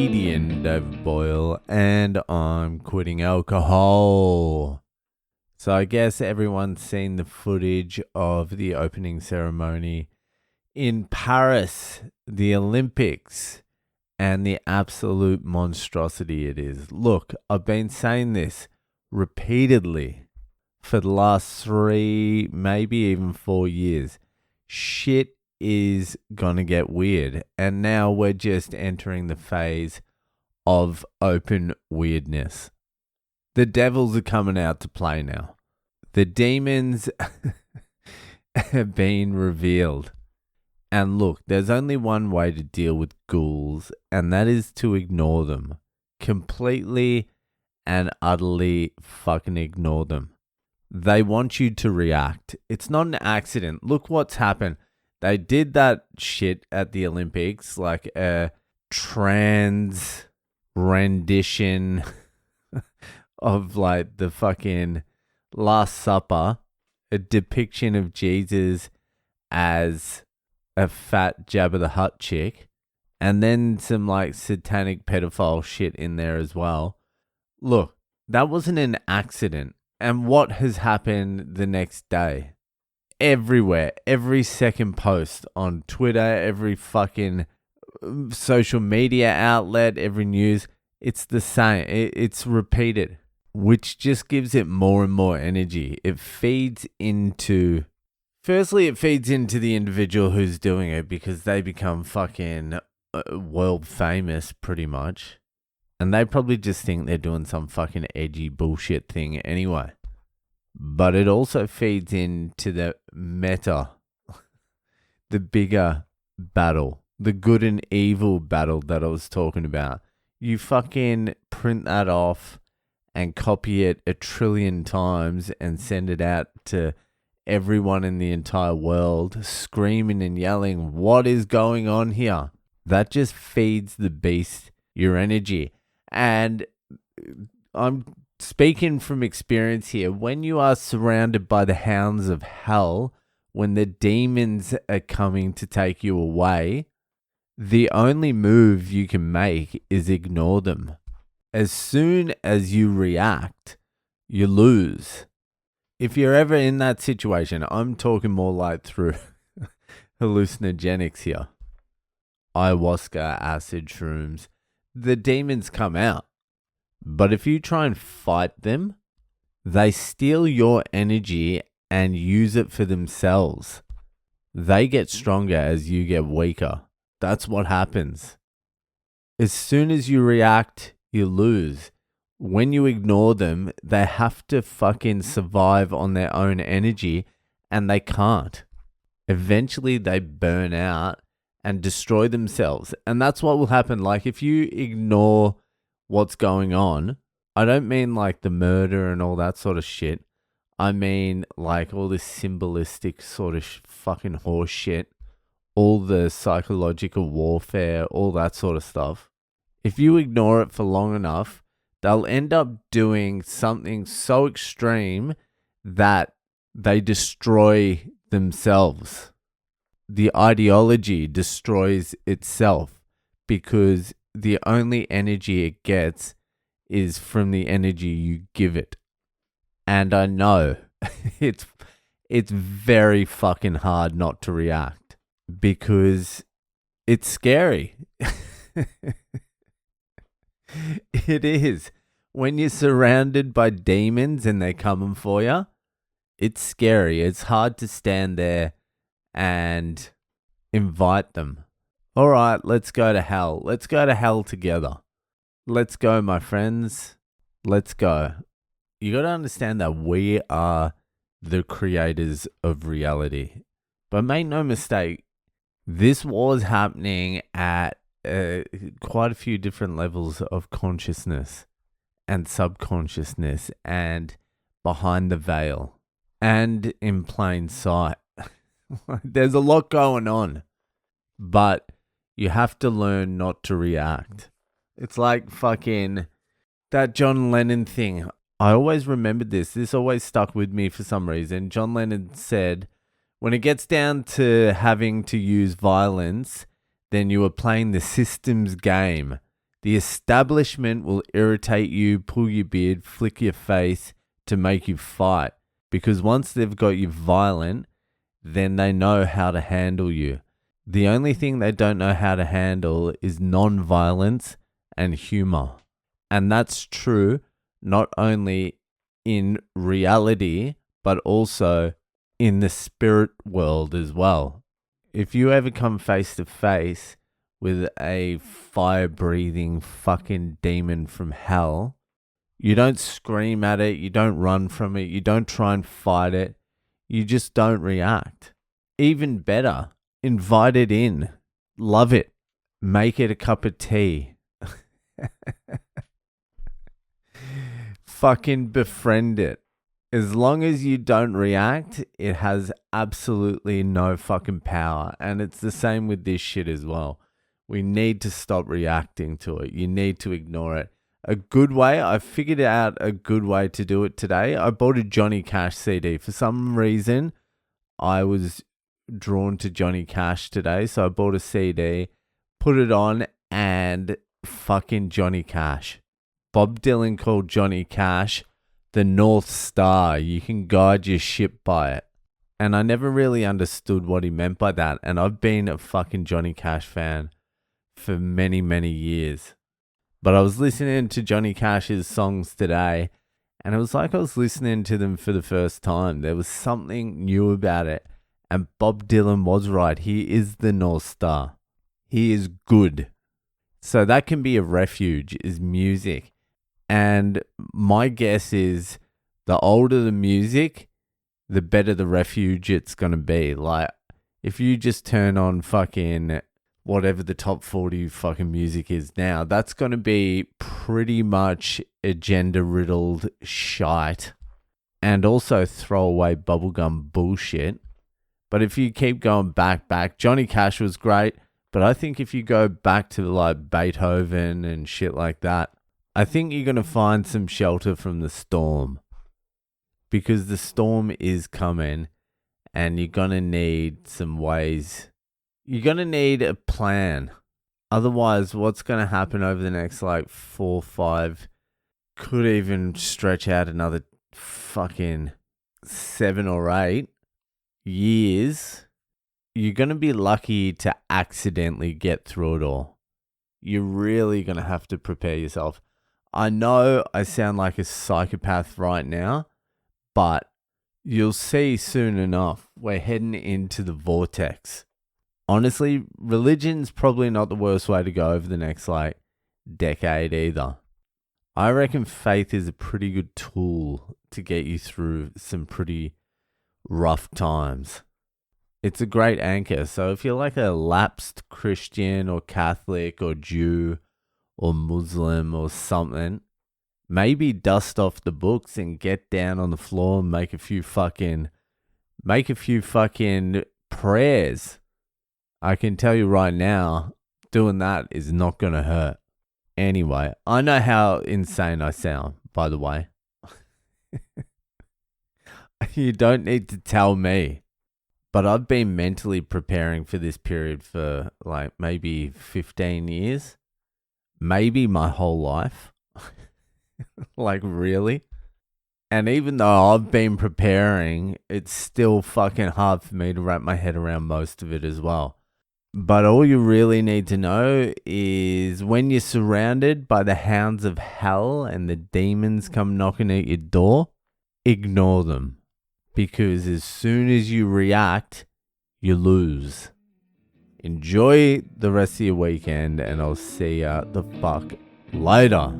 comedian Dave Boyle, and I'm quitting alcohol. So I guess everyone's seen the footage of the opening ceremony in Paris, the Olympics, and the absolute monstrosity it is. Look, I've been saying this repeatedly for the last 3, maybe even 4 years. Shit is gonna get weird, and now we're just entering the phase of open weirdness. The devils are coming out to play now. The demons have been revealed. And look, there's only one way to deal with ghouls, and that is to ignore them. Completely and utterly fucking ignore them. They want you to react. It's not an accident. Look what's happened. They did that shit at the Olympics, like a trans rendition of like the fucking Last Supper, a depiction of Jesus as a fat Jabba the Hutt chick, and then some like satanic pedophile shit in there as well. Look, that wasn't an accident. And what has happened the next day? Everywhere, every second post on Twitter, every fucking social media outlet, every news, it's the same. It's repeated, which just gives it more and more energy. It feeds into, firstly, it feeds into the individual who's doing it because they become fucking world famous pretty much. And they probably just think they're doing some fucking edgy bullshit thing anyway. But it also feeds into the meta, the bigger battle, the good and evil battle that I was talking about. You fucking print that off and copy it 1 trillion times and send it out to everyone in the entire world, screaming and yelling, what is going on here? That just feeds the beast your energy. And I'm speaking from experience here. When you are surrounded by the hounds of hell, when the demons are coming to take you away, the only move you can make is ignore them. As soon as you react, you lose. If you're ever in that situation, I'm talking more like through hallucinogenics here. Ayahuasca, acid, shrooms. The demons come out. But if you try and fight them, they steal your energy and use it for themselves. They get stronger as you get weaker. That's what happens. As soon as you react, you lose. When you ignore them, they have to fucking survive on their own energy, and they can't. Eventually, they burn out and destroy themselves. And that's what will happen. Like, if you ignore what's going on, I don't mean like the murder and all that sort of shit. I mean like all this symbolistic sort of fucking horse shit, all the psychological warfare, all that sort of stuff. If you ignore it for long enough, they'll end up doing something so extreme that they destroy themselves. The ideology destroys itself because the only energy it gets is from the energy you give it. And I know it's very fucking hard not to react because it's scary. It is. When you're surrounded by demons and they're coming for you, it's scary. It's hard to stand there and invite them. All right, let's go to hell. Let's go to hell together. Let's go, my friends. Let's go. You got to understand that we are the creators of reality. But make no mistake, this was happening at quite a few different levels of consciousness and subconsciousness and behind the veil and in plain sight. There's a lot going on, but you have to learn not to react. It's like fucking that John Lennon thing. I always remembered this. This always stuck with me for some reason. John Lennon said, when it gets down to having to use violence, then you are playing the system's game. The establishment will irritate you, pull your beard, flick your face to make you fight. Because once they've got you violent, then they know how to handle you. The only thing they don't know how to handle is non-violence and humor. And that's true not only in reality, but also in the spirit world as well. If you ever come face to face with a fire-breathing fucking demon from hell, you don't scream at it, you don't run from it, you don't try and fight it, you just don't react. Even better, invite it in, love it, make it a cup of tea. Fucking befriend it. As long as you don't react, it has absolutely no fucking power. And it's the same with this shit as well. We need to stop reacting to it. You need to ignore it. A good way, I figured out a good way to do it today. I bought a Johnny Cash CD. For some reason, I was drawn to Johnny Cash today. So I bought a CD, put it on, and fucking Johnny Cash. Bob Dylan called Johnny Cash the North Star. You can guide your ship by it. And I never really understood what he meant by that. And I've been a fucking Johnny Cash fan for many, many years. But I was listening to Johnny Cash's songs today, and it was like I was listening to them for the first time. There was something new about it. And Bob Dylan was right. He is the North Star. He is good. So that can be a refuge, is music. And my guess is the older the music, the better the refuge it's going to be. Like, if you just turn on fucking whatever the top 40 fucking music is now, that's going to be pretty much agenda-riddled shite. And also throwaway bubblegum bullshit. But if you keep going back, Johnny Cash was great. But I think if you go back to like Beethoven and shit like that, I think you're going to find some shelter from the storm. Because the storm is coming and you're going to need some ways. You're going to need a plan. Otherwise, what's going to happen over the next like 4, 5, could even stretch out another fucking 7 or 8 years. You're going to be lucky to accidentally get through it all. You're really going to have to prepare yourself. I know I sound like a psychopath right now, but you'll see soon enough we're heading into the vortex. Honestly, religion's probably not the worst way to go over the next like decade either. I reckon faith is a pretty good tool to get you through some pretty rough times. It's a great anchor. So if you're like a lapsed Christian or Catholic or Jew or Muslim or something, maybe dust off the books and get down on the floor and make a few fucking prayers. I can tell you right now, doing that is not going to hurt. Anyway, I know how insane I sound, by the way. You don't need to tell me. But I've been mentally preparing for this period for like maybe 15 years. Maybe my whole life. Like, really? And even though I've been preparing, it's still fucking hard for me to wrap my head around most of it as well. But all you really need to know is when you're surrounded by the hounds of hell and the demons come knocking at your door, ignore them. Because as soon as you react, you lose. Enjoy the rest of your weekend, and I'll see ya the fuck later.